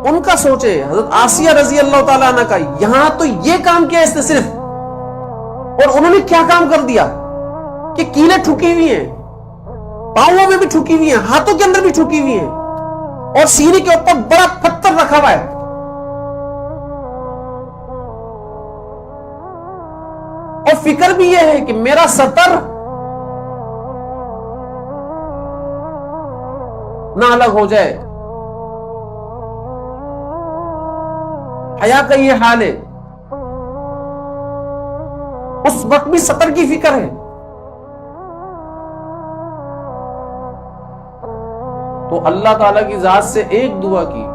ان کا سوچے، حضرت آسیہ رضی اللہ تعالیٰ عنہ کا، یہاں تو یہ کام کیا اس نے صرف، اور انہوں نے کیا کام کر دیا کہ کیلیں ٹھکی ہوئی ہیں، پاؤں میں بھی ٹھکی ہوئی ہیں، ہاتھوں کے اندر بھی ٹھکی ہوئی ہیں، اور سینے کے اوپر بڑا پتھر رکھا ہوا ہے، اور فکر بھی یہ ہے کہ میرا سطر نہ الگ ہو جائے، حیا کا یہ حال ہے، اس وقت بھی سطر کی فکر ہے۔ تو اللہ تعالی کی ذات سے ایک دعا کی،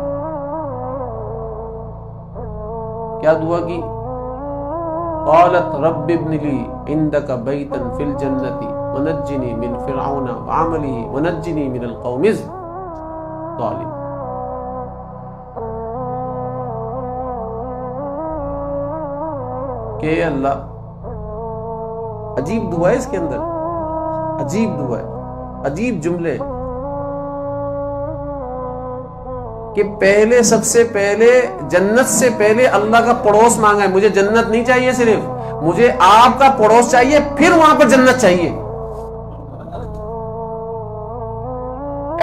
کیا دعا کی؟ قالت رب ابن لی عندک بیتا فی الجنت ونجنی من فرعون وعملہ ونجنی من القوم الظالمین۔ کہ اللہ، عجیب دعا ہے اس کے اندر، عجیب دعا ہے، عجیب جملے، کہ پہلے سب سے پہلے جنت سے پہلے اللہ کا پڑوس مانگا ہے، مجھے جنت نہیں چاہیے صرف، مجھے آپ کا پڑوس چاہیے، پھر وہاں پر جنت چاہیے۔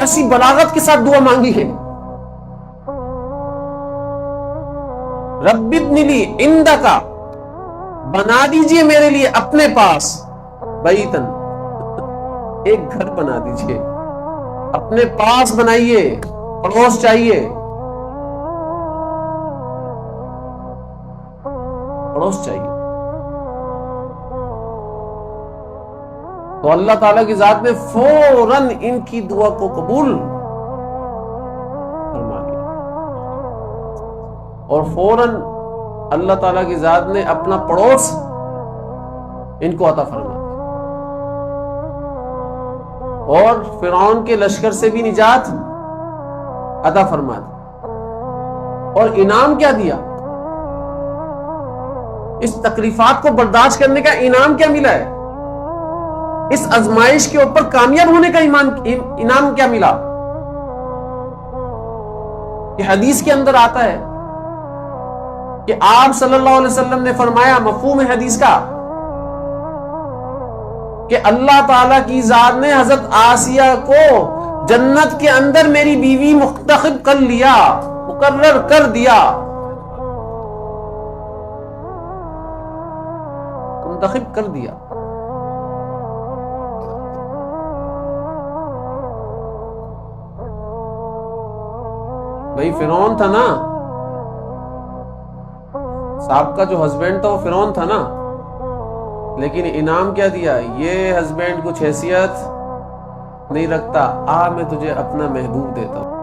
ایسی بلاغت کے ساتھ دعا مانگی ہے، رب ابن لی عندک، بنا دیجئے میرے لیے اپنے پاس، بیتن، ایک گھر بنا دیجئے، اپنے پاس بنائیے، پڑوس چاہیے، پڑوس چاہیے۔ تو اللہ تعالیٰ کی ذات نے فوراً ان کی دعا کو قبول فرما لیا، اور فوراً اللہ تعالیٰ کی ذات نے اپنا پڑوس ان کو عطا فرما دیا، اور فرعون کے لشکر سے بھی نجات عطا فرما دی۔ اور انعام کیا دیا؟ اس تکلیفات کو برداشت کرنے کا انعام کیا ملا ہے؟ اس آزمائش کے اوپر کامیاب ہونے کا انعام کیا ملا؟ کہ حدیث کے اندر آتا ہے کہ آپ صلی اللہ علیہ وسلم نے فرمایا، مفہوم حدیث کا، کہ اللہ تعالی کی ذات نے حضرت آسیہ کو جنت کے اندر میری بیوی منتخب کر لیا، مقرر کر دیا، منتخب کر دیا۔ بھائی فرعون تھا نا، صاحب کا جو ہسبینڈ تھا وہ فرعون تھا نا، لیکن انعام کیا دیا؟ یہ ہسبینڈ کچھ حیثیت نہیں رکھتا، میں تجھے اپنا محبوب دیتا ہوں۔